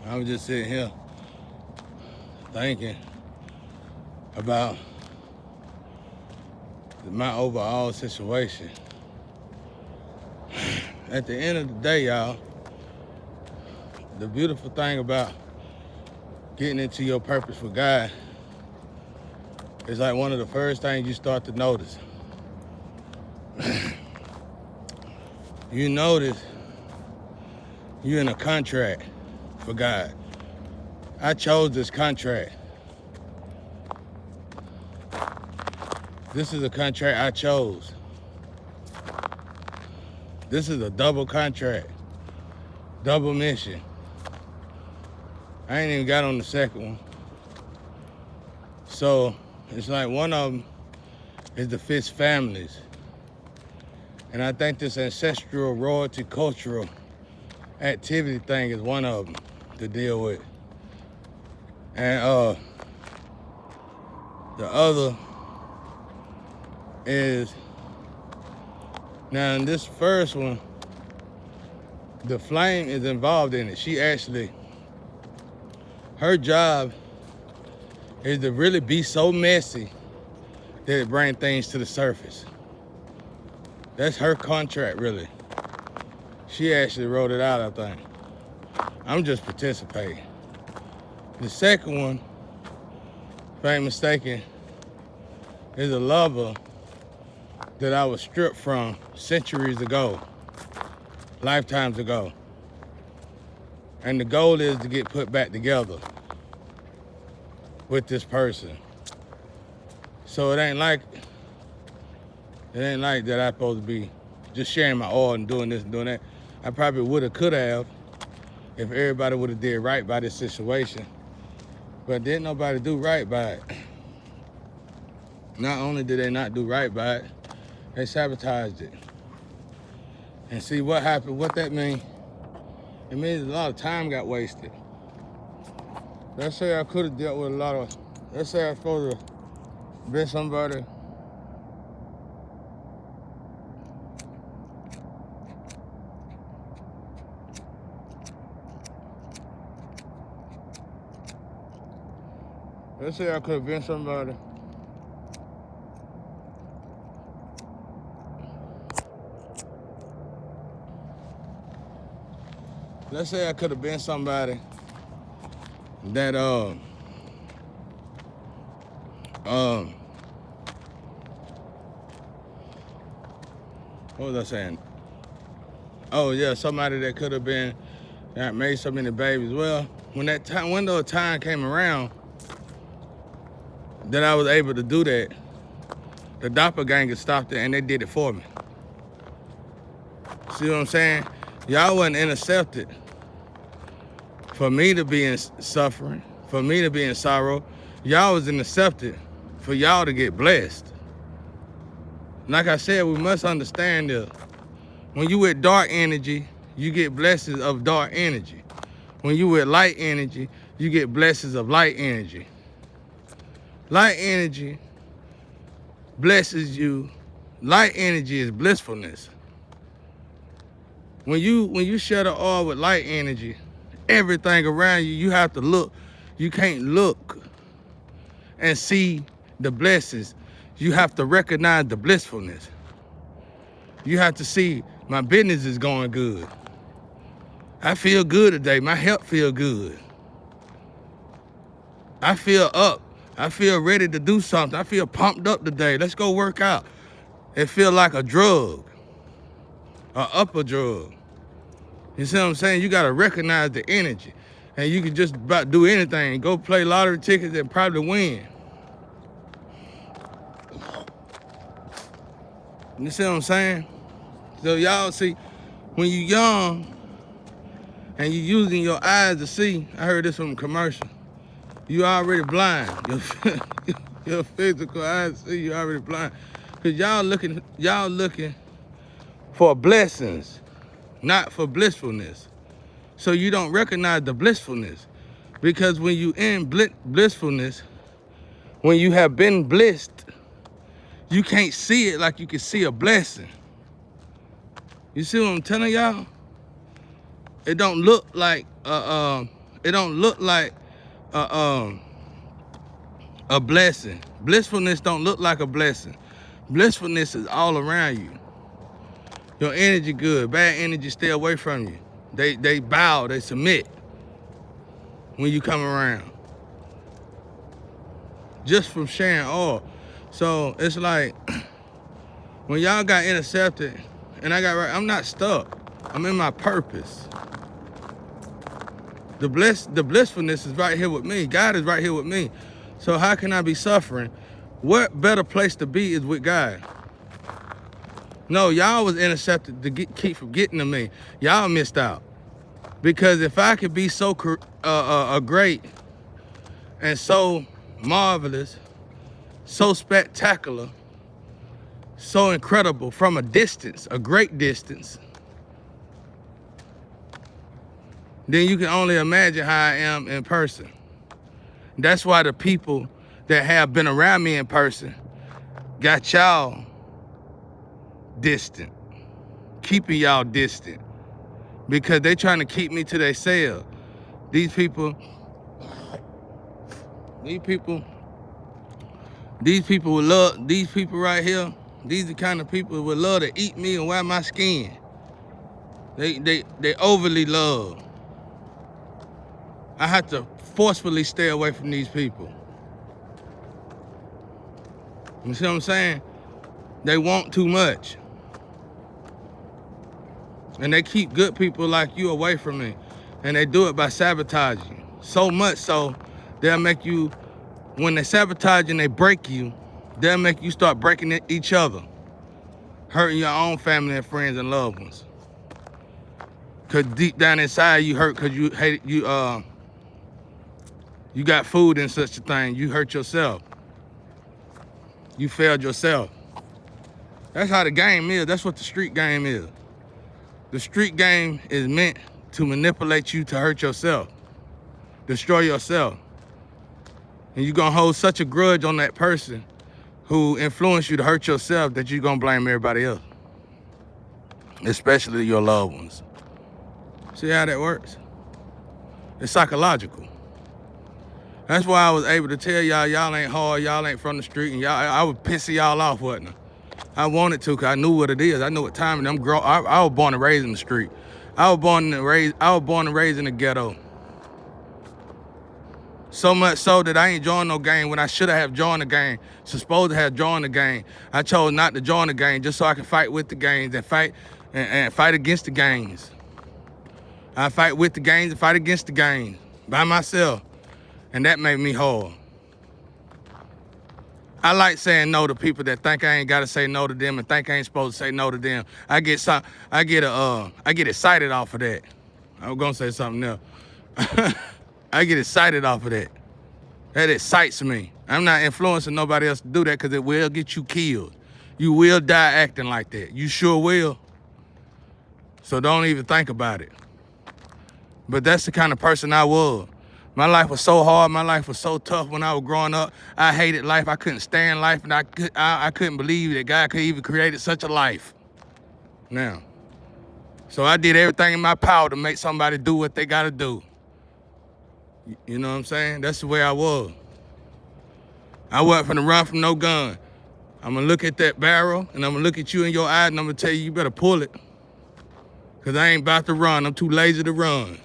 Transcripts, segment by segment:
I was just sitting here thinking about my overall situation. At the end of the day, y'all, the beautiful thing about getting into your purpose for God is like one of the first things you start to notice. You notice you're in a contract for God. I chose this contract. This is a contract I chose. This is a double contract, double mission. I ain't even got on the second one. So it's like one of them is the Fitz families. And I think this ancestral royalty cultural activity thing is one of them to deal with. And the other is, now in this first one, the flame is involved in it. She actually, her job is to really be so messy that it brings things to the surface. That's her contract, really. She actually wrote it out, I think. I'm just participating. The second one, if I ain't mistaken, is a lover that I was stripped from centuries ago, lifetimes ago. And the goal is to get put back together with this person. So it ain't like that I'm supposed to be just sharing my all and doing this and doing that. I probably could have, if everybody would have did right by this situation. But didn't nobody do right by it. Not only did they not do right by it, they sabotaged it. And see what happened, what that means? It means a lot of time got wasted. Let's say I could have dealt with a lot of, let's say I was supposed to been somebody. Let's say I could have been somebody. Let's say I could have been somebody that what was I saying? Oh yeah, somebody that could have been that made so many babies. Well, when that time window of time came around that I was able to do that, the doppelganger stopped it and they did it for me. See what I'm saying? Y'all wasn't intercepted for me to be in suffering, for me to be in sorrow. Y'all was intercepted for y'all to get blessed. Like I said, we must understand this. When you with dark energy, you get blessings of dark energy. When you with light energy, you get blessings of light energy. Light energy blesses you. Light energy is blissfulness. When you share the oil with light energy, everything around you, you have to look. You can't look and see the blessings. You have to recognize the blissfulness. You have to see my business is going good. I feel good today. My health feel good. I feel up. I feel ready to do something. I feel pumped up today. Let's go work out. It feel like a drug, a upper drug. You see what I'm saying? You gotta recognize the energy. And you can just about do anything. Go play lottery tickets and probably win. You see what I'm saying? So y'all see, when you young and you using your eyes to see, I heard this from a commercial, you already blind. Your physical eyes see, you already blind. Cause y'all looking for blessings, not for blissfulness. So you don't recognize the blissfulness. Because when you in blissfulness, when you have been blessed, you can't see it like you can see a blessing. You see what I'm telling y'all? It don't look like It don't look like a blessing. Blissfulness don't look like a blessing. Blissfulness is all around you. Your energy good. Bad energy stay away from you. They bow, they submit when you come around. Just from sharing all. So it's like when y'all got intercepted and I got right, I'm not stuck. I'm in my purpose. The blissfulness is right here with me. God is right here with me. So how can I be suffering? What better place to be is with God? No, y'all was intercepted to keep from getting to me. Y'all missed out. Because if I could be so great and so marvelous, so spectacular, so incredible from a distance, a great distance, then you can only imagine how I am in person. That's why the people that have been around me in person got y'all distant, keeping y'all distant, because they trying to keep me to themselves. These people would love, these people right here, these are the kind of people who would love to eat me and wear my skin. They overly love. I have to forcefully stay away from these people. You see what I'm saying? They want too much. And they keep good people like you away from me. And they do it by sabotaging you. So much so, they'll make you, when they sabotage and they break you, they'll make you start breaking each other. Hurting your own family and friends and loved ones. Cause deep down inside you hurt cause you hate, you got food in such a thing. You hurt yourself. You failed yourself. That's how the game is. That's what the street game is. The street game is meant to manipulate you to hurt yourself, destroy yourself. And you're gonna hold such a grudge on that person who influenced you to hurt yourself that you're gonna blame everybody else, especially your loved ones. See how that works? It's psychological. That's why I was able to tell y'all ain't hard, y'all ain't from the street, and I was pissing y'all off, wasn't I? I wanted to, cause I knew what it is. I knew what time I was born and raised in the street. I was born and raised in the ghetto. So much so that I ain't joined no gang when I should have joined the gang. Supposed to have joined the gang. I chose not to join the gang just so I could fight with the gangs and fight against the gangs. I fight with the gangs and fight against the gangs by myself. And that made me hard. I like saying no to people that think I ain't gotta say no to them and think I ain't supposed to say no to them. I get excited off of that. I was gonna say something else. I get excited off of that. That excites me. I'm not influencing nobody else to do that because it will get you killed. You will die acting like that. You sure will. So don't even think about it. But that's the kind of person I was. My life was so hard. My life was so tough when I was growing up. I hated life. I couldn't stand life, and I couldn't believe that God could even create such a life. Now, so I did everything in my power to make somebody do what they gotta do. You know what I'm saying? That's the way I was. I wasn't finna run from no gun. I'm gonna look at that barrel, and I'm gonna look at you in your eye, and I'm gonna tell you, you better pull it. Cause I ain't about to run. I'm too lazy to run.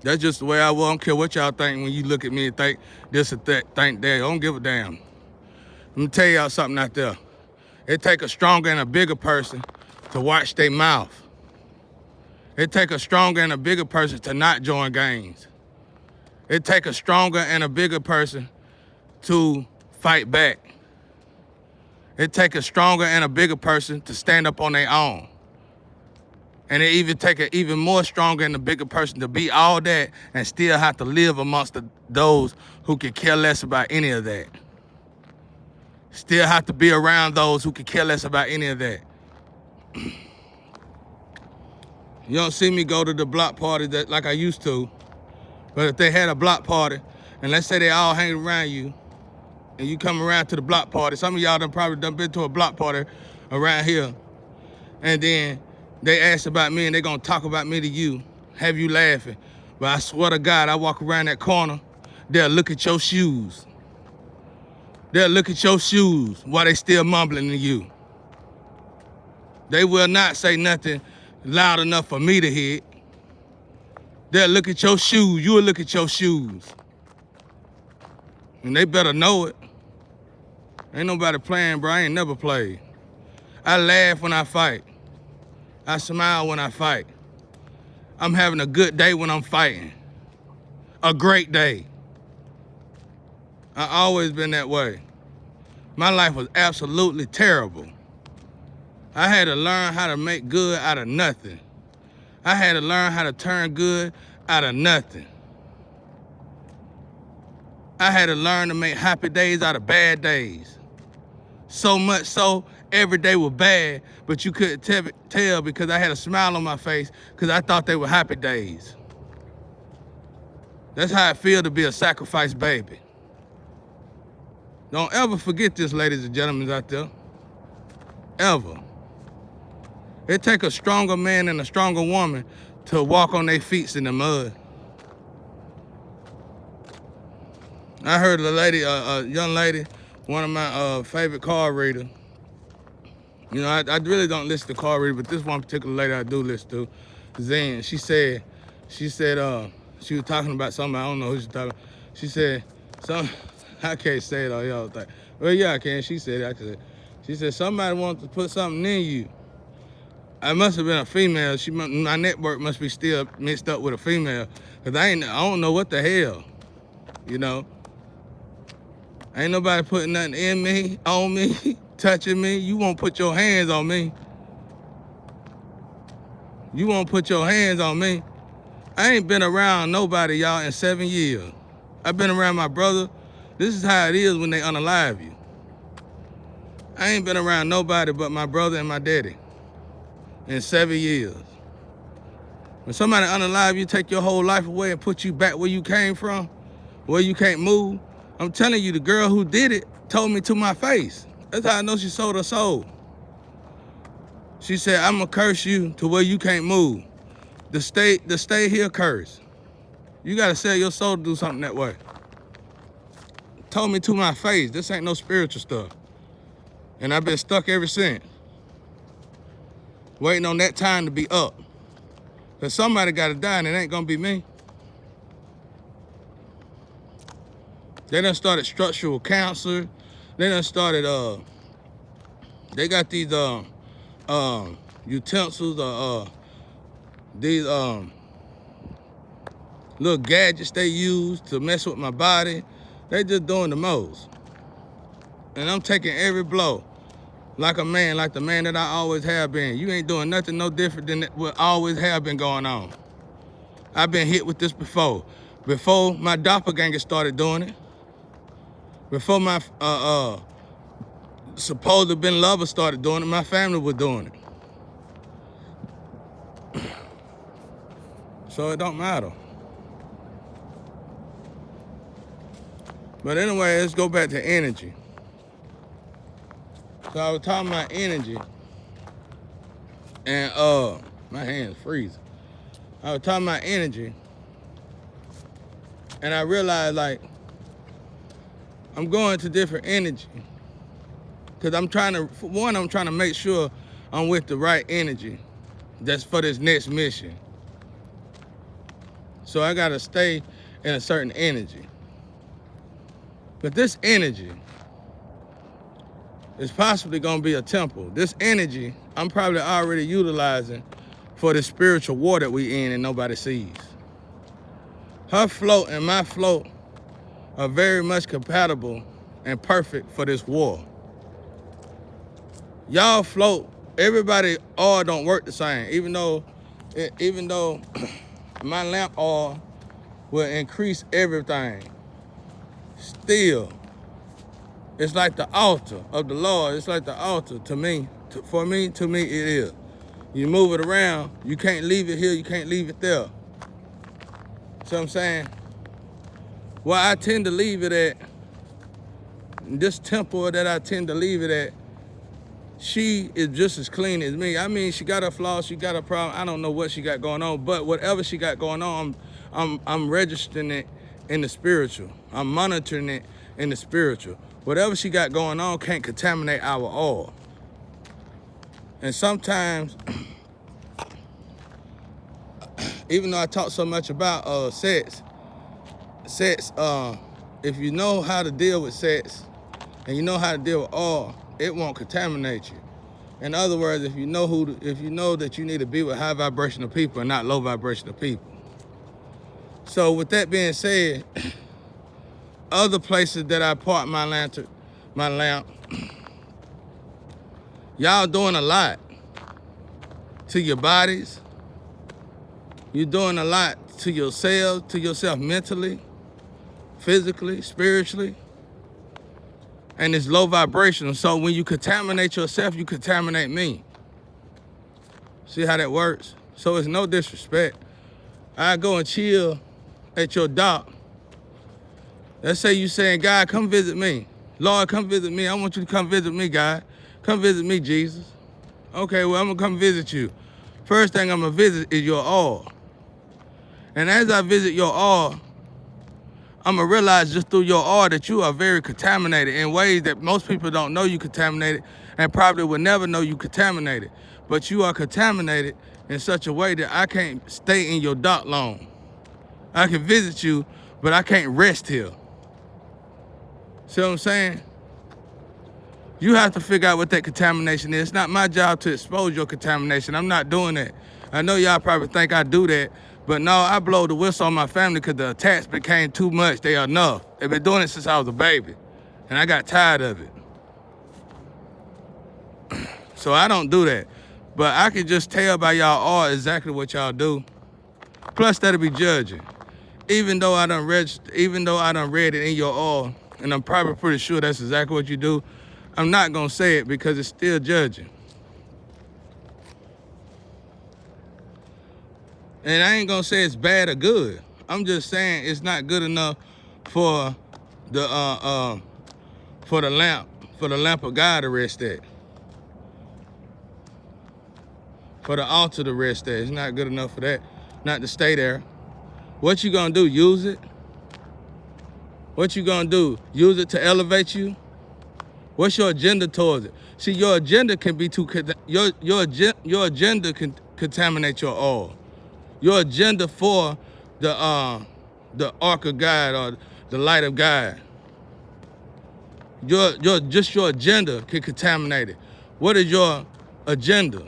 That's just the way I was. I don't care what y'all think when you look at me and think this or that, think that. I don't give a damn. Let me tell y'all something out there. It take a stronger and a bigger person to watch their mouth. It take a stronger and a bigger person to not join gangs. It take a stronger and a bigger person to fight back. It take a stronger and a bigger person to stand up on their own. And it even take an even more stronger and a bigger person to be all that and still have to live amongst those who could care less about any of that. Still have to be around those who could care less about any of that. You don't see me go to the block party that like I used to. But if they had a block party, and let's say they all hang around you, and you come around to the block party, some of y'all probably done been to a block party around here, and then they ask about me and they gonna talk about me to you, have you laughing. But I swear to God, I walk around that corner, they'll look at your shoes. They'll look at your shoes while they still mumbling to you. They will not say nothing loud enough for me to hear it. They'll look at your shoes, you'll look at your shoes. And they better know it. Ain't nobody playing, bro. I ain't never played. I laugh when I fight. I smile when I fight. I'm having a good day when I'm fighting. A great day. I always been that way. My life was absolutely terrible. I had to learn how to make good out of nothing. I had to learn how to turn good out of nothing. I had to learn to make happy days out of bad days. So much so, every day was bad, but you couldn't tell because I had a smile on my face because I thought they were happy days. That's how it feels to be a sacrificed baby. Don't ever forget this, ladies and gentlemen out there. Ever. It takes a stronger man and a stronger woman to walk on their feet in the mud. I heard a young lady, one of my favorite card readers. You know, I really don't listen to card readers, but this one particular lady I do listen to, Zen. She said, she was talking about something, I don't know who she's talking about. She said, I can't say it all y'all think. Well, yeah, I can. She said it, I can say it. She said, somebody wants to put something in you. I must have been a female. My network must be still mixed up with a female, because I don't know what the hell, you know. Ain't nobody putting nothing in me, on me, touching me. You won't put your hands on me. You won't put your hands on me. I ain't been around nobody, y'all, in 7 years. I've been around my brother. This is how it is when they unalive you. I ain't been around nobody but my brother and my daddy in 7 years. When somebody unalive you, take your whole life away and put you back where you came from, where you can't move, I'm telling you, the girl who did it told me to my face. That's how I know she sold her soul. She said, I'm gonna curse you to where you can't move. The stay here curse. You gotta sell your soul to do something that way. Told me to my face, this ain't no spiritual stuff. And I've been stuck ever since. Waiting on that time to be up. Cause somebody gotta die and it ain't gonna be me. They done started structural cancer. They done started, they got these utensils, these little gadgets they use to mess with my body. They just doing the most. And I'm taking every blow like a man, like the man that I always have been. You ain't doing nothing no different than what always have been going on. I've been hit with this before. Before my doppelganger started doing it. Before my supposed been lover started doing it, my family was doing it. So it don't matter. But anyway, let's go back to energy. So I was talking about energy, and my hand's freezing. I was talking about energy, and I realized, like, I'm going to different energy. Because I'm trying to make sure I'm with the right energy that's for this next mission. So I gotta stay in a certain energy. But this energy is possibly gonna be a temple. This energy, I'm probably already utilizing for the spiritual war that we in and nobody sees. Her float and my float are very much compatible and perfect for this war. Y'all float, everybody oil don't work the same. Even though my lamp oil will increase everything, still, it's like the altar of the Lord. It's like the altar to me. To me, it is. You move it around, you can't leave it here, you can't leave it there. See what I'm saying? Where I tend to leave it at, this temple that I tend to leave it at, she is just as clean as me. I mean, she got her flaws, she got her problem. I don't know what she got going on, but whatever she got going on, I'm registering it in the spiritual. I'm monitoring it in the spiritual. Whatever she got going on can't contaminate our oil. And sometimes, even though I talk so much about sex, if you know how to deal with sex and you know how to deal with oil, it won't contaminate you. In other words, if you know that you need to be with high vibrational people and not low vibrational people. So with that being said, other places that I park my lamp, y'all doing a lot to your bodies. You're doing a lot to yourself mentally, physically, spiritually. And it's low vibrational. So when you contaminate yourself, you contaminate me. See how that works? So it's no disrespect. I go and chill at your dock. Let's say you saying, God, come visit me. Lord, come visit me. I want you to come visit me, God. Come visit me, Jesus. Okay, well, I'm going to come visit you. First thing I'm going to visit is your oil. And as I visit your oil, I'm going to realize just through your oil that you are very contaminated in ways that most people don't know you contaminated and probably would never know you contaminated. But you are contaminated in such a way that I can't stay in your dock long. I can visit you, but I can't rest here. See what I'm saying? You have to figure out what that contamination is. It's not my job to expose your contamination. I'm not doing that. I know y'all probably think I do that, but no, I blow the whistle on my family because the attacks became too much. They are enough. They've been doing it since I was a baby, and I got tired of it. So I don't do that. But I can just tell by y'all all exactly what y'all do. Plus, that'll be judging. Even though I done read it in your all, and I'm probably pretty sure that's exactly what you do, I'm not gonna say it because it's still judging. And I ain't gonna say it's bad or good. I'm just saying it's not good enough for the lamp of God to rest at. For the altar to rest at. It's not good enough for that. Not to stay there. What you gonna do? Use it? What you gonna do? Use it to elevate you? What's your agenda towards it? See, your agenda can be your agenda can contaminate your oil. Your agenda for the ark of God or the light of God. Your agenda can contaminate it. What is your agenda?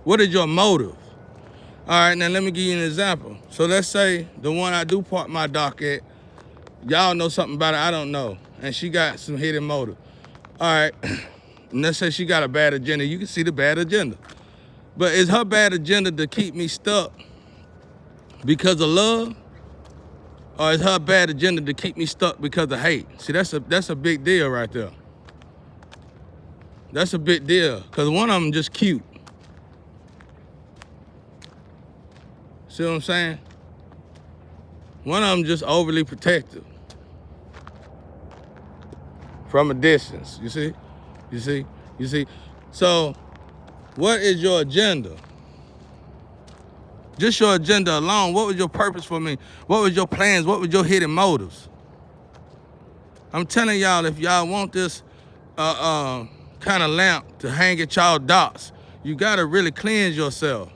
What is your motive? All right, now let me give you an example. So let's say the one I do park my dock at, y'all know something about it I don't know, and she got some hidden motive. All right, and let's say she got a bad agenda. You can see the bad agenda. But is her bad agenda to keep me stuck because of love? Or is her bad agenda to keep me stuck because of hate? See, that's a big deal right there. That's a big deal, because one of them just cute. See what I'm saying? One of them just overly protective. From a distance, you see? You see? So, what is your agenda? Just your agenda alone. What was your purpose for me? What was your plans? What was your hidden motives? I'm telling y'all, if y'all want this kind of lamp to hang at y'all docks, you gotta really cleanse yourself.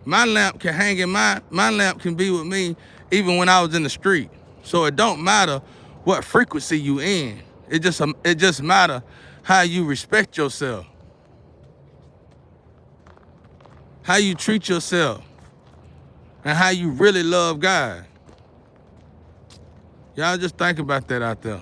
My lamp can hang in my lamp can be with me even when I was in the street. So it don't matter what frequency you in. It just matter how you respect yourself. How you treat yourself. And how you really love God. Y'all just think about that out there.